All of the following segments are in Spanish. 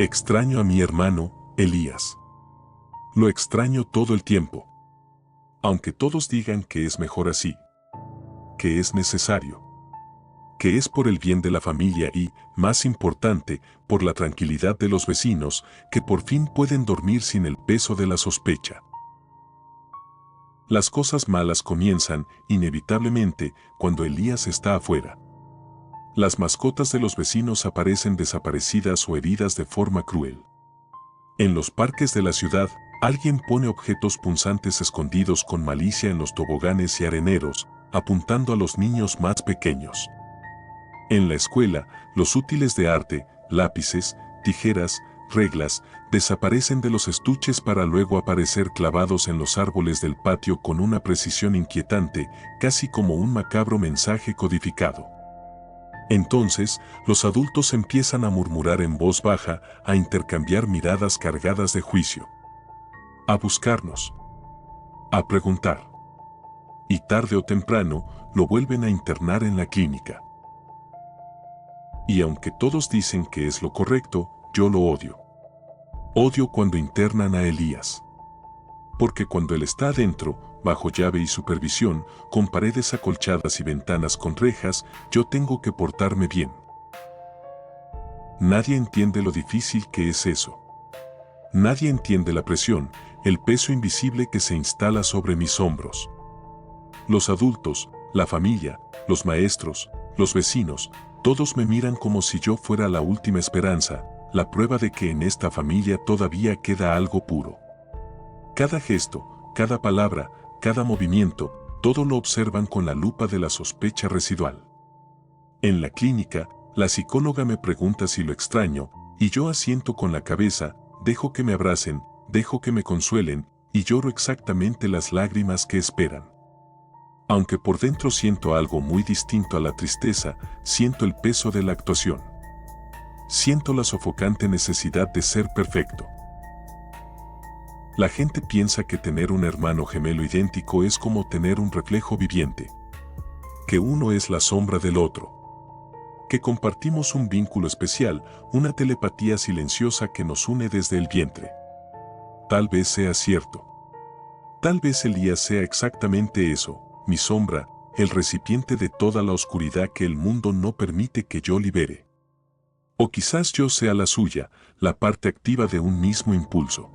Extraño a mi hermano, Elías. Lo extraño todo el tiempo. Aunque todos digan que es mejor así, que es necesario, que es por el bien de la familia y, más importante, por la tranquilidad de los vecinos, que por fin pueden dormir sin el peso de la sospecha. Las cosas malas comienzan, inevitablemente, cuando Elías está afuera. Las mascotas de los vecinos aparecen desaparecidas o heridas de forma cruel. En los parques de la ciudad, alguien pone objetos punzantes escondidos con malicia en los toboganes y areneros, apuntando a los niños más pequeños. En la escuela, los útiles de arte, lápices, tijeras, reglas, desaparecen de los estuches para luego aparecer clavados en los árboles del patio con una precisión inquietante, casi como un macabro mensaje codificado. Entonces, los adultos empiezan a murmurar en voz baja, a intercambiar miradas cargadas de juicio, a buscarnos, a preguntar. Y tarde o temprano, lo vuelven a internar en la clínica. Y aunque todos dicen que es lo correcto, yo lo odio. Odio cuando internan a Elías. Porque cuando él está adentro, bajo llave y supervisión, con paredes acolchadas y ventanas con rejas, yo tengo que portarme bien. Nadie entiende lo difícil que es eso. Nadie entiende la presión, el peso invisible que se instala sobre mis hombros. Los adultos, la familia, los maestros, los vecinos, todos me miran como si yo fuera la última esperanza, la prueba de que en esta familia todavía queda algo puro. Cada gesto, cada palabra, cada movimiento, todo lo observan con la lupa de la sospecha residual. En la clínica, la psicóloga me pregunta si lo extraño, y yo asiento con la cabeza, dejo que me abracen, dejo que me consuelen, y lloro exactamente las lágrimas que esperan. Aunque por dentro siento algo muy distinto a la tristeza, siento el peso de la actuación. Siento la sofocante necesidad de ser perfecto. La gente piensa que tener un hermano gemelo idéntico es como tener un reflejo viviente. Que uno es la sombra del otro. Que compartimos un vínculo especial, una telepatía silenciosa que nos une desde el vientre. Tal vez sea cierto. Tal vez Elías sea exactamente eso, mi sombra, el recipiente de toda la oscuridad que el mundo no permite que yo libere. O quizás yo sea la suya, la parte activa de un mismo impulso.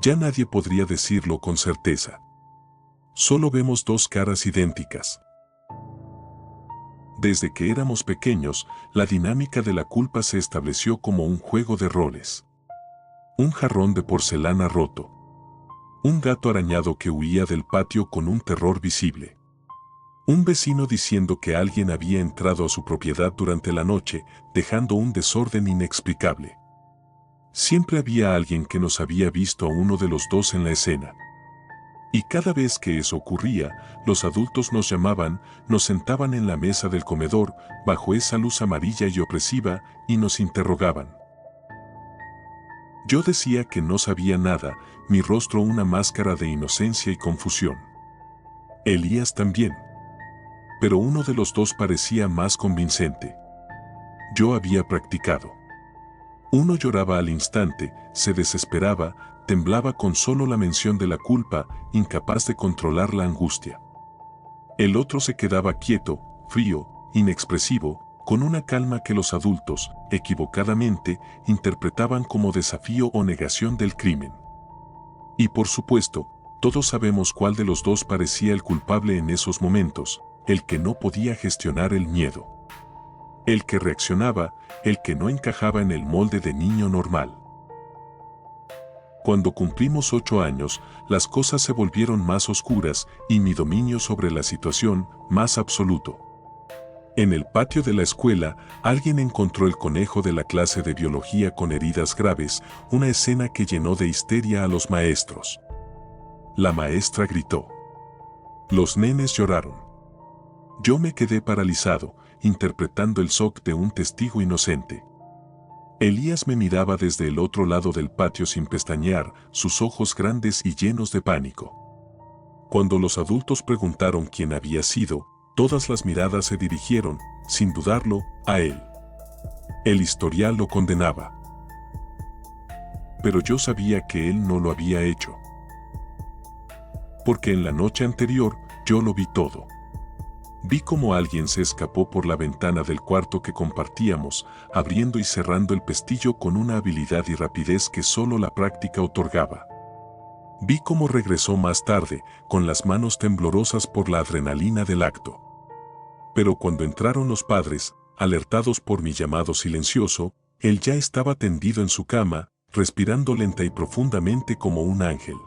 Ya nadie podría decirlo con certeza. Solo vemos dos caras idénticas. Desde que éramos pequeños, la dinámica de la culpa se estableció como un juego de roles. Un jarrón de porcelana roto. Un gato arañado que huía del patio con un terror visible. Un vecino diciendo que alguien había entrado a su propiedad durante la noche, dejando un desorden inexplicable. Siempre había alguien que nos había visto a uno de los dos en la escena. Y cada vez que eso ocurría, los adultos nos llamaban, nos sentaban en la mesa del comedor, bajo esa luz amarilla y opresiva, y nos interrogaban. Yo decía que no sabía nada, mi rostro una máscara de inocencia y confusión. Elías también. Pero uno de los dos parecía más convincente. Yo había practicado. Uno lloraba al instante, se desesperaba, temblaba con solo la mención de la culpa, incapaz de controlar la angustia. El otro se quedaba quieto, frío, inexpresivo, con una calma que los adultos, equivocadamente, interpretaban como desafío o negación del crimen. Y por supuesto, todos sabemos cuál de los dos parecía el culpable en esos momentos, el que no podía gestionar el miedo. El que reaccionaba, el que no encajaba en el molde de niño normal. Cuando cumplimos 8 años, las cosas se volvieron más oscuras y mi dominio sobre la situación más absoluto. En el patio de la escuela, alguien encontró el conejo de la clase de biología con heridas graves, una escena que llenó de histeria a los maestros. La maestra gritó. Los nenes lloraron. Yo me quedé paralizado, interpretando el shock de un testigo inocente. Elías me miraba desde el otro lado del patio sin pestañear, sus ojos grandes y llenos de pánico. Cuando los adultos preguntaron quién había sido, todas las miradas se dirigieron, sin dudarlo, a él. El historial lo condenaba. pero yo sabía que él no lo había hecho. Porque en la noche anterior, yo lo vi todo. Vi cómo alguien se escapó por la ventana del cuarto que compartíamos, abriendo y cerrando el pestillo con una habilidad y rapidez que solo la práctica otorgaba. Vi cómo regresó más tarde, con las manos temblorosas por la adrenalina del acto. Pero cuando entraron los padres, alertados por mi llamado silencioso, él ya estaba tendido en su cama, respirando lenta y profundamente como un ángel.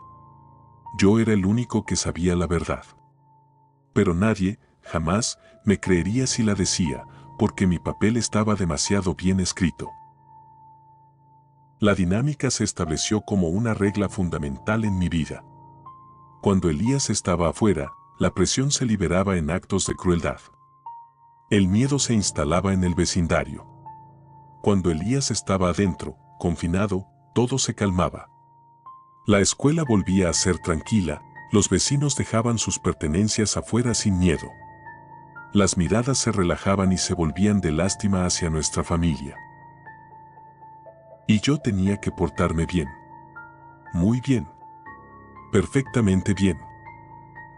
Yo era el único que sabía la verdad. Pero nadie, jamás, me creería si la decía, porque mi papel estaba demasiado bien escrito. La dinámica se estableció como una regla fundamental en mi vida. Cuando Elías estaba afuera, la presión se liberaba en actos de crueldad. El miedo se instalaba en el vecindario. Cuando Elías estaba adentro, confinado, todo se calmaba. La escuela volvía a ser tranquila, los vecinos dejaban sus pertenencias afuera sin miedo. Las miradas se relajaban y se volvían de lástima hacia nuestra familia. Y yo tenía que portarme bien. Muy bien. Perfectamente bien.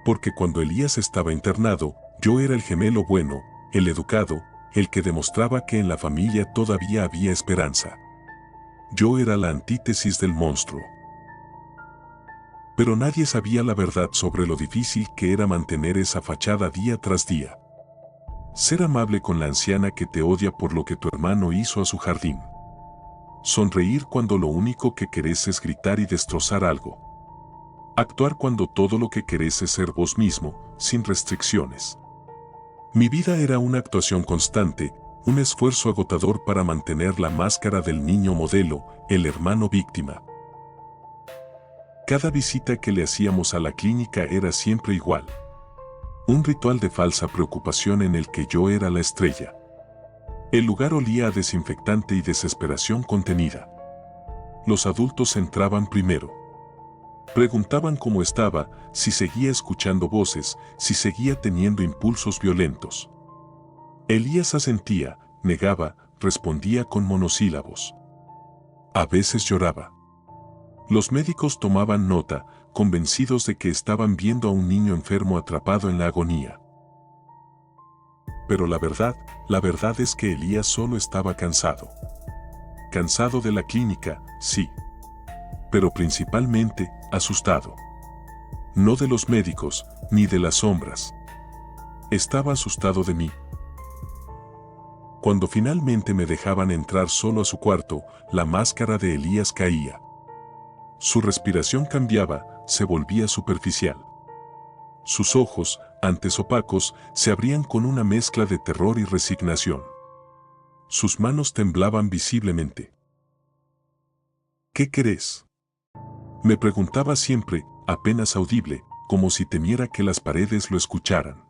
Porque cuando Elías estaba internado, yo era el gemelo bueno, el educado, el que demostraba que en la familia todavía había esperanza. Yo era la antítesis del monstruo. Pero nadie sabía la verdad sobre lo difícil que era mantener esa fachada día tras día. Ser amable con la anciana que te odia por lo que tu hermano hizo a su jardín. Sonreír cuando lo único que querés es gritar y destrozar algo. Actuar cuando todo lo que querés es ser vos mismo, sin restricciones. Mi vida era una actuación constante, un esfuerzo agotador para mantener la máscara del niño modelo, el hermano víctima. Cada visita que le hacíamos a la clínica era siempre igual. Un ritual de falsa preocupación en el que yo era la estrella. El lugar olía a desinfectante y desesperación contenida. Los adultos entraban primero. Preguntaban cómo estaba, si seguía escuchando voces, si seguía teniendo impulsos violentos. Elías asentía, negaba, respondía con monosílabos. A veces lloraba. Los médicos tomaban nota, convencidos de que estaban viendo a un niño enfermo atrapado en la agonía. Pero la verdad es que Elías solo estaba cansado. Cansado de la clínica, sí. Pero principalmente, asustado. No de los médicos, ni de las sombras. Estaba asustado de mí. Cuando finalmente me dejaban entrar solo a su cuarto, la máscara de Elías caía. Su respiración cambiaba, se volvía superficial. Sus ojos, antes opacos, se abrían con una mezcla de terror y resignación. Sus manos temblaban visiblemente. ¿Qué querés? Me preguntaba siempre, apenas audible, como si temiera que las paredes lo escucharan.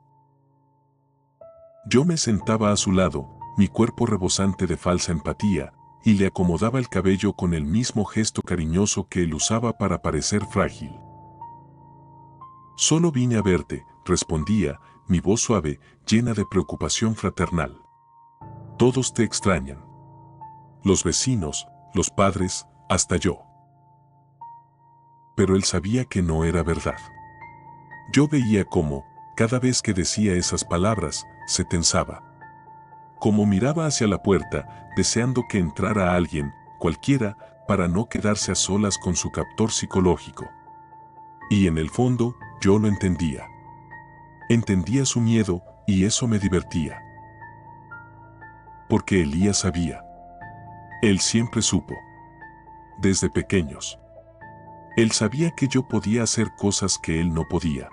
Yo me sentaba a su lado, mi cuerpo rebosante de falsa empatía, y le acomodaba el cabello con el mismo gesto cariñoso que él usaba para parecer frágil. Solo vine a verte, respondía, mi voz suave, llena de preocupación fraternal. Todos te extrañan. Los vecinos, los padres, hasta yo. Pero él sabía que no era verdad. Yo veía cómo, cada vez que decía esas palabras, se tensaba. Como miraba hacia la puerta, deseando que entrara alguien, cualquiera, para no quedarse a solas con su captor psicológico. Y en el fondo, yo lo entendía. Entendía su miedo, y eso me divertía. Porque Elías sabía. Él siempre supo. Desde pequeños. Él sabía que yo podía hacer cosas que él no podía.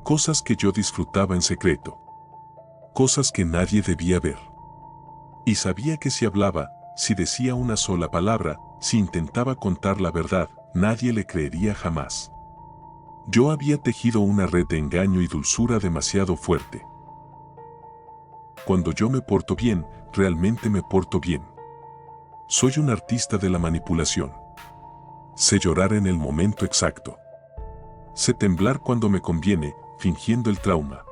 Cosas que yo disfrutaba en secreto. Cosas que nadie debía ver. Y sabía que si hablaba, si decía una sola palabra, si intentaba contar la verdad, nadie le creería jamás. Yo había tejido una red de engaño y dulzura demasiado fuerte. Cuando yo me porto bien, realmente me porto bien. Soy un artista de la manipulación. Sé llorar en el momento exacto. Sé temblar cuando me conviene, fingiendo el trauma.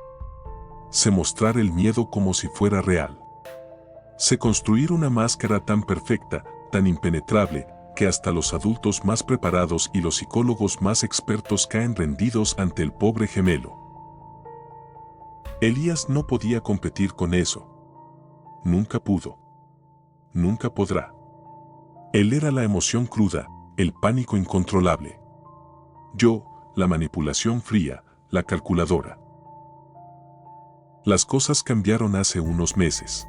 Sé mostrar el miedo como si fuera real. Sé construir una máscara tan perfecta, tan impenetrable, que hasta los adultos más preparados y los psicólogos más expertos caen rendidos ante el pobre gemelo. Elías no podía competir con eso. Nunca pudo. Nunca podrá. Él era la emoción cruda, el pánico incontrolable. Yo, la manipulación fría, la calculadora. Las cosas cambiaron hace unos meses.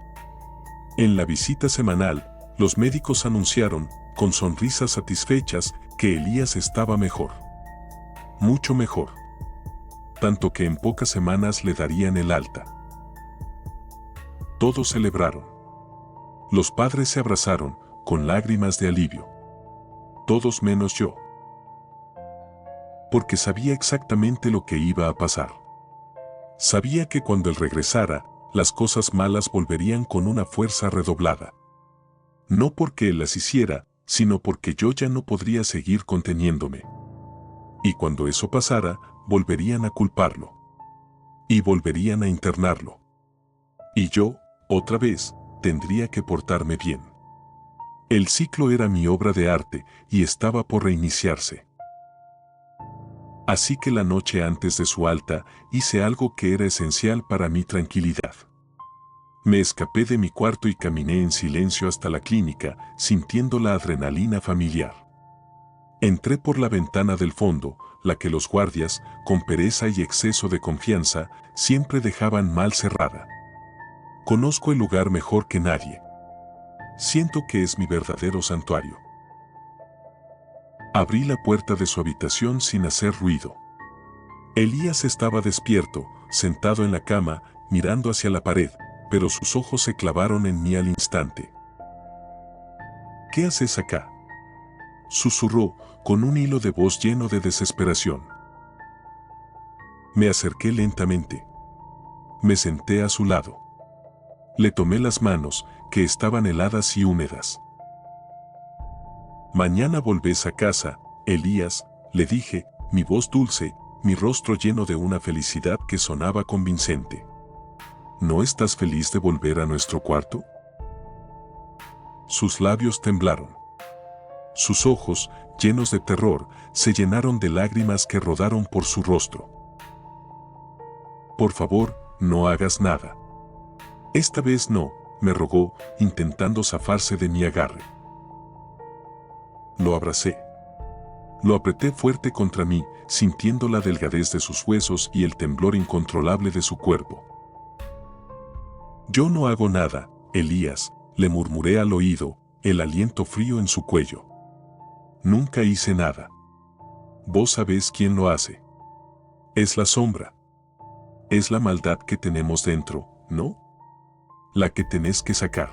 En la visita semanal, los médicos anunciaron, con sonrisas satisfechas, que Elías estaba mejor. Mucho mejor. Tanto que en pocas semanas le darían el alta. Todos celebraron. Los padres se abrazaron, con lágrimas de alivio. Todos menos yo. Porque sabía exactamente lo que iba a pasar. Sabía que cuando él regresara, las cosas malas volverían con una fuerza redoblada. No porque él las hiciera, sino porque yo ya no podría seguir conteniéndome. Y cuando eso pasara, volverían a culparlo. Y volverían a internarlo. Y yo, otra vez, tendría que portarme bien. El ciclo era mi obra de arte y estaba por reiniciarse. Así que la noche antes de su alta, hice algo que era esencial para mi tranquilidad. Me escapé de mi cuarto y caminé en silencio hasta la clínica, sintiendo la adrenalina familiar. Entré por la ventana del fondo, la que los guardias, con pereza y exceso de confianza, siempre dejaban mal cerrada. Conozco el lugar mejor que nadie. Siento que es mi verdadero santuario. Abrí la puerta de su habitación sin hacer ruido. Elías estaba despierto, sentado en la cama, mirando hacia la pared, pero sus ojos se clavaron en mí al instante. ¿Qué haces acá?, susurró, con un hilo de voz lleno de desesperación. Me acerqué lentamente. Me senté a su lado. Le tomé las manos, que estaban heladas y húmedas. Mañana volvés a casa, Elías, le dije, mi voz dulce, mi rostro lleno de una felicidad que sonaba convincente. ¿No estás feliz de volver a nuestro cuarto? Sus labios temblaron. Sus ojos, llenos de terror, se llenaron de lágrimas que rodaron por su rostro. Por favor, no hagas nada. Esta vez no, me rogó, intentando zafarse de mi agarre. Lo abracé. Lo apreté fuerte contra mí, sintiendo la delgadez de sus huesos y el temblor incontrolable de su cuerpo. Yo no hago nada, Elías, le murmuré al oído, el aliento frío en su cuello. Nunca hice nada. Vos sabés quién lo hace. Es la sombra. Es la maldad que tenemos dentro, ¿no? La que tenés que sacar.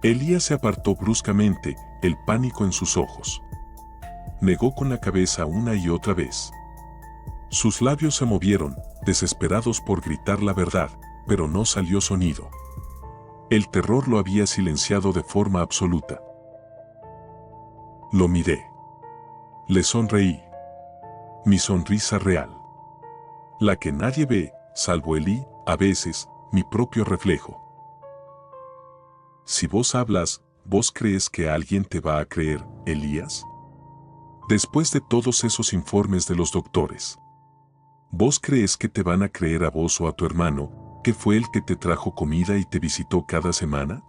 Elías se apartó bruscamente, el pánico en sus ojos. Negó con la cabeza una y otra vez. Sus labios se movieron, desesperados por gritar la verdad, pero no salió sonido. El terror lo había silenciado de forma absoluta. Lo miré. Le sonreí. Mi sonrisa real. La que nadie ve, salvo Elí, a veces, mi propio reflejo. Si vos hablas, ¿vos crees que alguien te va a creer, Elías? Después de todos esos informes de los doctores. ¿Vos crees que te van a creer a vos o a tu hermano, que fue el que te trajo comida y te visitó cada semana?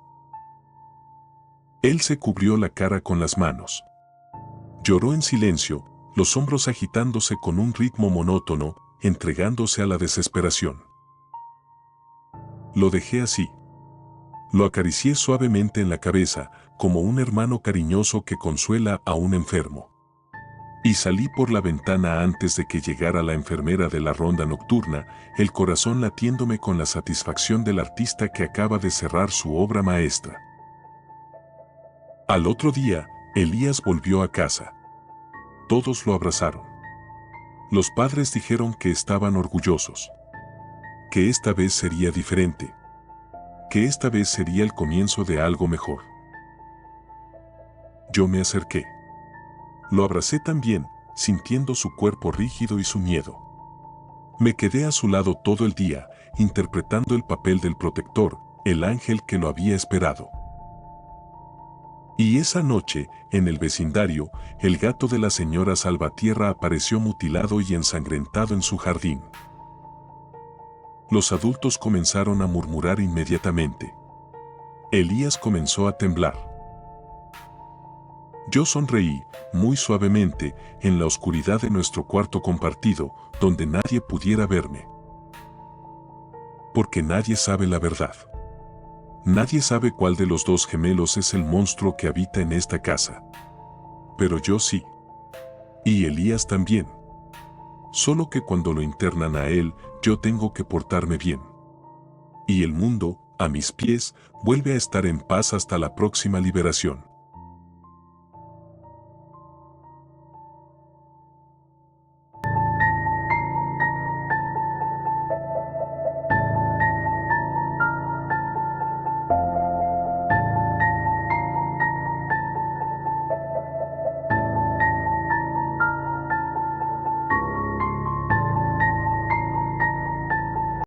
Él se cubrió la cara con las manos. Lloró en silencio, los hombros agitándose con un ritmo monótono, entregándose a la desesperación. Lo dejé así. Lo acaricié suavemente en la cabeza, como un hermano cariñoso que consuela a un enfermo. Y salí por la ventana antes de que llegara la enfermera de la ronda nocturna, el corazón latiéndome con la satisfacción del artista que acaba de cerrar su obra maestra. Al otro día, Elías volvió a casa. Todos lo abrazaron. Los padres dijeron que estaban orgullosos. Que esta vez sería diferente. Que esta vez sería el comienzo de algo mejor. Yo me acerqué. Lo abracé también, sintiendo su cuerpo rígido y su miedo. Me quedé a su lado todo el día, interpretando el papel del protector, el ángel que lo había esperado. Y esa noche, en el vecindario, el gato de la señora Salvatierra apareció mutilado y ensangrentado en su jardín. Los adultos comenzaron a murmurar inmediatamente. Elías comenzó a temblar. Yo sonreí, muy suavemente, en la oscuridad de nuestro cuarto compartido, donde nadie pudiera verme. Porque nadie sabe la verdad. Nadie sabe cuál de los dos gemelos es el monstruo que habita en esta casa. Pero yo sí. Y Elías también. Solo que cuando lo internan a él, yo tengo que portarme bien. Y el mundo, a mis pies, vuelve a estar en paz hasta la próxima liberación.